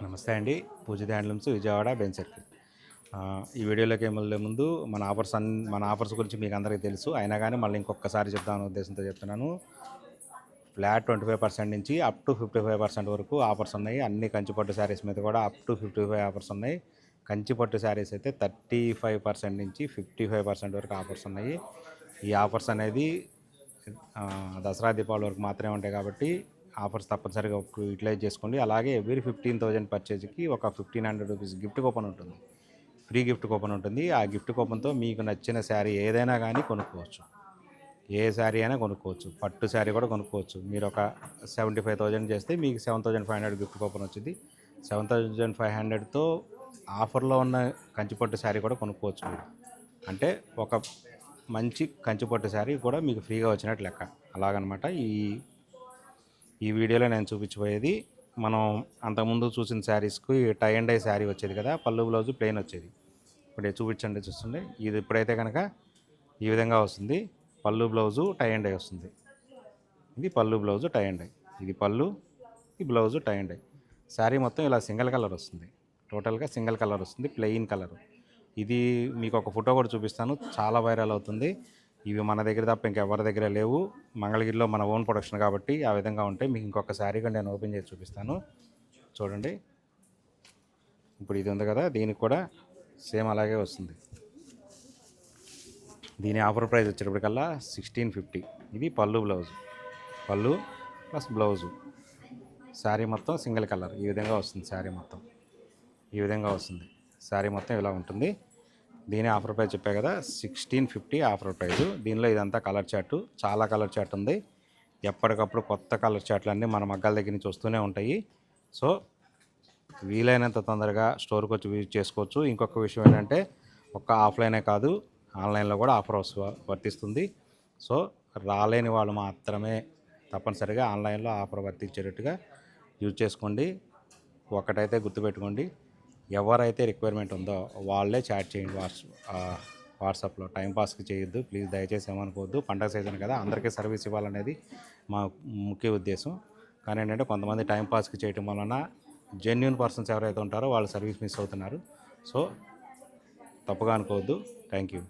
నమస్తే అండి. పూజిత handlooms Vijayawada Benz circle. ఈ వీడియోలోకి వెళ్ళే ముందు మన ఆఫర్స్ గురించి మీకు అందరికీ తెలుసు. అయినా కానీ మళ్ళీ ఇంకొకసారి చెప్దామనే ఉద్దేశంతో చెప్తున్నాను. ఫ్లాట్ 25% నుంచి అప్ టు 55% వరకు ఆఫర్స్ ఉన్నాయి. అన్ని కంచిపట్టు శారీస్ మీద కూడా అప్ టు 55 ఆఫర్స్ ఉన్నాయి. కంచిపట్టు శారీస్ అయితే 35% నుంచి 55% వరకు ఆఫర్స్ ఉన్నాయి. ఈ ఆఫర్స్ అనేది దసరా దీపావళి వరకు మాత్రమే ఉంటాయి కాబట్టి ఆఫర్స్ తప్పనిసరిగా యూటిలైజ్ చేసుకోండి. అలాగే ఎవ్రీ 15,000 పర్చేజ్కి ఒక 1,500 రూపీస్ గిఫ్ట్ కూపన్ ఉంటుంది. ఫ్రీ గిఫ్ట్ కూపన్ ఉంటుంది. ఆ గిఫ్ట్ కూపన్తో మీకు నచ్చిన శారీ ఏదైనా కానీ కొనుక్కోవచ్చు. ఏ శారీ అయినా కొనుక్కోవచ్చు. పట్టు శారీ కూడా కొనుక్కోవచ్చు. మీరు ఒక 75,000 చేస్తే మీకు 7,500 గిఫ్ట్ కూపన్ వచ్చింది. 7,500తో ఆఫర్లో ఉన్న కంచిపట్టు శారీ కూడా కొనుక్కోవచ్చు మీరు. అంటే ఒక మంచి కంచిపట్టు శారీ కూడా మీకు ఫ్రీగా వచ్చినట్టు లెక్క. అలాగనమాట ఈ వీడియోలో నేను చూపించబోయేది. మనం అంతకుముందు చూసిన శారీస్కి టై అండ్ డై శారీ వచ్చేది కదా, పళ్ళు బ్లౌజు ప్లెయిన్ వచ్చేది. ఇప్పుడు చూస్తుండే ఇది ఇప్పుడైతే కనుక ఈ విధంగా వస్తుంది. పళ్ళు బ్లౌజు టై అండ్ డై వస్తుంది. ఇది పళ్ళు బ్లౌజు టై అండ్ డై, ఇది పళ్ళు, ఈ blouse tie and dye. Sari మొత్తం ఇలా సింగిల్ కలర్ వస్తుంది. టోటల్గా సింగిల్ కలర్ వస్తుంది, ప్లెయిన్ కలర్. ఇది మీకు ఒక ఫోటో కూడా చూపిస్తాను, చాలా వైరల్ అవుతుంది. ఇవి మన దగ్గర తప్ప ఇంకెవరి దగ్గర లేవు. మంగళగిరిలో మన ఓన్ ప్రొడక్షన్ కాబట్టి ఆ విధంగా ఉంటాయి. మీకు ఇంకొక శారీ కూడా నేను ఓపెన్ చేసి చూపిస్తాను, చూడండి. ఇప్పుడు ఇది ఉంది కదా, దీనికి కూడా సేమ్ అలాగే వస్తుంది. దీని ఆఫర్ ప్రైస్ వచ్చేటప్పటికల్లా 1650. ఇది పళ్ళు బ్లౌజు, పళ్ళు ప్లస్ బ్లౌజు. శారీ మొత్తం సింగిల్ కలర్ ఈ విధంగా వస్తుంది. శారీ మొత్తం ఈ విధంగా వస్తుంది. శారీ మొత్తం ఇలా ఉంటుంది. దీని ఆఫర్ ప్రైస్ చెప్పా కదా, 1650 ఆఫర్ ప్రైజు. దీనిలో ఇదంతా కలర్ చార్టు, చాలా కలర్ చార్ట్ ఉంది. ఎప్పటికప్పుడు కొత్త కలర్ చార్ట్లన్నీ మన మగ్గాల దగ్గర నుంచి వస్తూనే ఉంటాయి. సో వీలైనంత తొందరగా స్టోర్కి వచ్చి విజిట్ చేసుకోవచ్చు. ఇంకొక విషయం ఏంటంటే, ఒక్క ఆఫ్లైనే కాదు, ఆన్లైన్లో కూడా ఆఫర్ వర్తిస్తుంది. సో రాలేని వాళ్ళు మాత్రమే తప్పనిసరిగా ఆన్లైన్లో ఆఫర్ వర్తించేటట్టుగా యూజ్ చేసుకోండి. ఒకటైతే గుర్తుపెట్టుకోండి, ఎవరైతే రిక్వైర్మెంట్ ఉందో వాళ్ళే చాట్ చేయండి వాట్సాప్లో. టైంపాస్కి చేయొద్దు ప్లీజ్, దయచేసి ఏమనుకోవద్దు. పండగ సీజన్ కదా, అందరికీ సర్వీస్ ఇవ్వాలనేది మా ముఖ్య ఉద్దేశం. కానీ ఏంటంటే కొంతమంది టైంపాస్కి చేయటం వలన జెన్యూన్ పర్సన్స్ ఎవరైతే ఉంటారో వాళ్ళు సర్వీస్ మిస్ అవుతున్నారు. సో తప్పుగా అనుకోవద్దు. Thank you.